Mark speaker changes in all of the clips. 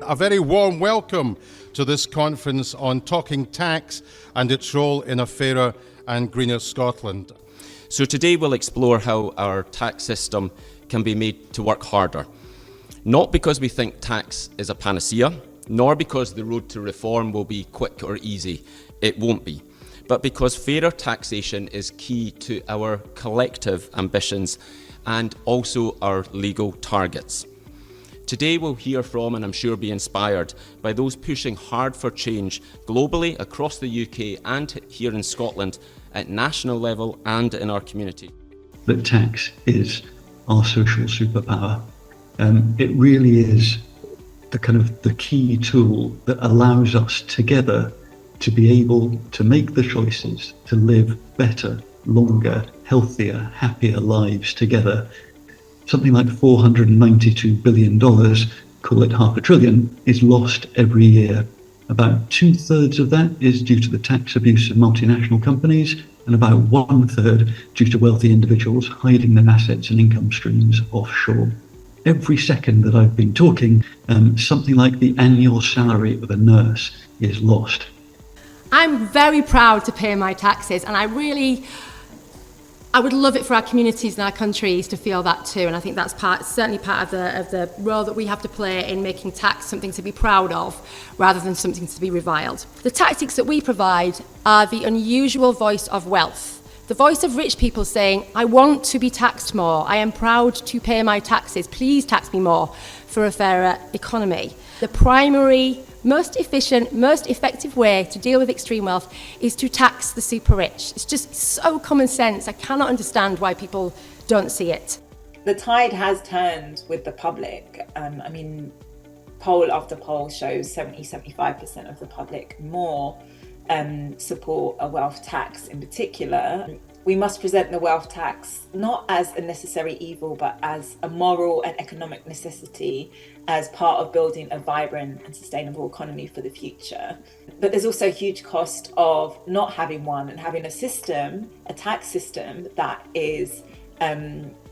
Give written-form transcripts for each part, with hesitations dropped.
Speaker 1: A very warm welcome to this conference on talking tax and its role in a fairer and greener Scotland.
Speaker 2: So today we'll explore how our tax system can be made to work harder. Not because we think tax is a panacea, nor because the road to reform will be quick or easy. It won't be. But because fairer taxation is key to our collective ambitions and also our legal targets. Today we'll hear from, and I'm sure be inspired, by those pushing hard for change globally across the UK and here in Scotland at national level and in our community.
Speaker 3: That tax is our social superpower. It really is the key tool that allows us together to be able to make the choices to live better, longer, healthier, happier lives together. Something like $492 billion, call it $500 billion, is lost every year. About 2/3 of that is due to the tax abuse of multinational companies, and about 1/3 due to wealthy individuals hiding their assets and income streams offshore. Every second that I've been talking, something like the annual salary of a nurse is lost.
Speaker 4: I'm very proud to pay my taxes, and I would love it for our communities and our countries to feel that too, and I think that's certainly part of the role that we have to play in making tax something to be proud of rather than something to be reviled. The tactics that we provide are the unusual voice of wealth, the voice of rich people saying, I want to be taxed more, I am proud to pay my taxes, please tax me more for a fairer economy. The primary, most efficient, most effective way to deal with extreme wealth is to tax the super rich. It's just so common sense. I cannot understand why people don't see it.
Speaker 5: The tide has turned with the public. Poll after poll shows 75% of the public more support a wealth tax in particular. We must present the wealth tax not as a necessary evil, but as a moral and economic necessity as part of building a vibrant and sustainable economy for the future. But there's also a huge cost of not having one and having a tax system that is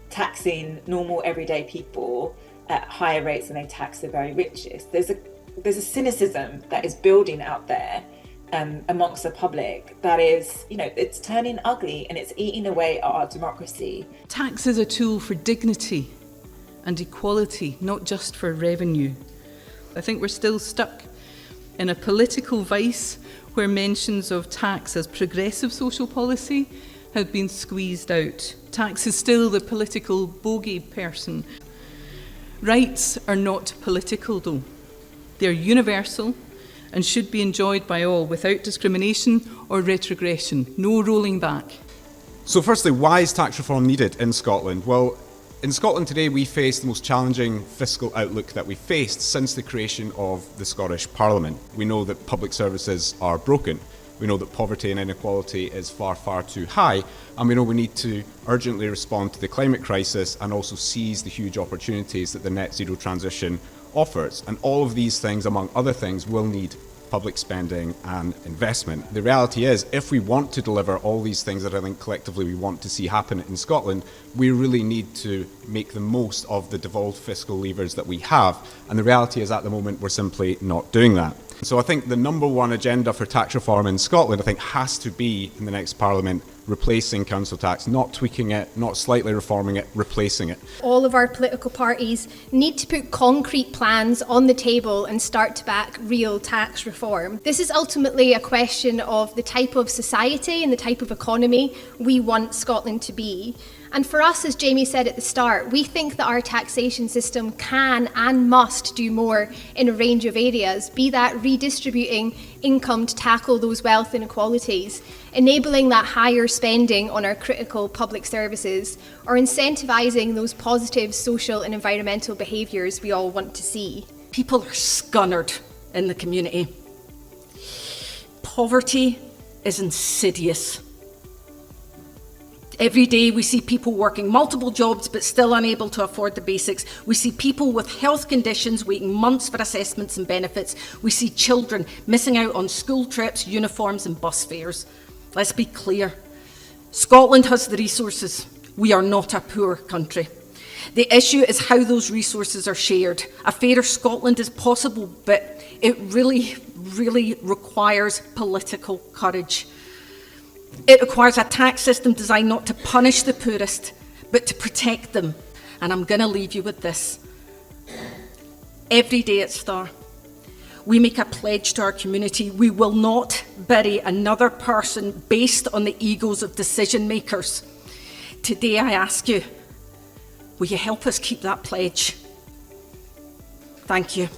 Speaker 5: taxing normal everyday people at higher rates than they tax the very richest. There's a cynicism that is building out there amongst the public that is, it's turning ugly and it's eating away at our democracy.
Speaker 6: Tax is a tool for dignity and equality, not just for revenue. I think we're still stuck in a political vice where mentions of tax as progressive social policy have been squeezed out. Tax is still the political bogey person. Rights are not political though. They're universal and should be enjoyed by all without discrimination or retrogression. No rolling back.
Speaker 7: So firstly, why is tax reform needed in Scotland? Well, in Scotland today we face the most challenging fiscal outlook that we've faced since the creation of the Scottish Parliament. We know that public services are broken. We know that poverty and inequality is far, far too high. And we know we need to urgently respond to the climate crisis and also seize the huge opportunities that the net zero transition offers. And all of these things, among other things, will need public spending and investment. The reality is, if we want to deliver all these things that I think collectively we want to see happen in Scotland, we really need to make the most of the devolved fiscal levers that we have. And the reality is, at the moment, we're simply not doing that. So I think the number one agenda for tax reform in Scotland, has to be, in the next Parliament, replacing council tax, not tweaking it, not slightly reforming it, replacing it.
Speaker 8: All of our political parties need to put concrete plans on the table and start to back real tax reform. This is ultimately a question of the type of society and the type of economy we want Scotland to be. And for us, as Jamie said at the start, we think that our taxation system can and must do more in a range of areas, be that redistributing income to tackle those wealth inequalities, enabling that higher spending on our critical public services, or incentivising those positive social and environmental behaviours we all want to see.
Speaker 9: People are scunnered in the community. Poverty is insidious. Every day we see people working multiple jobs but still unable to afford the basics. We see people with health conditions waiting months for assessments and benefits. We see children missing out on school trips, uniforms and bus fares. Let's be clear. Scotland has the resources. We are not a poor country. The issue is how those resources are shared. A fairer Scotland is possible, but it really, really requires political courage. It requires a tax system designed not to punish the poorest, but to protect them. And I'm going to leave you with this. Every day at Star, we make a pledge to our community. We will not bury another person based on the egos of decision makers. Today I ask you, will you help us keep that pledge? Thank you.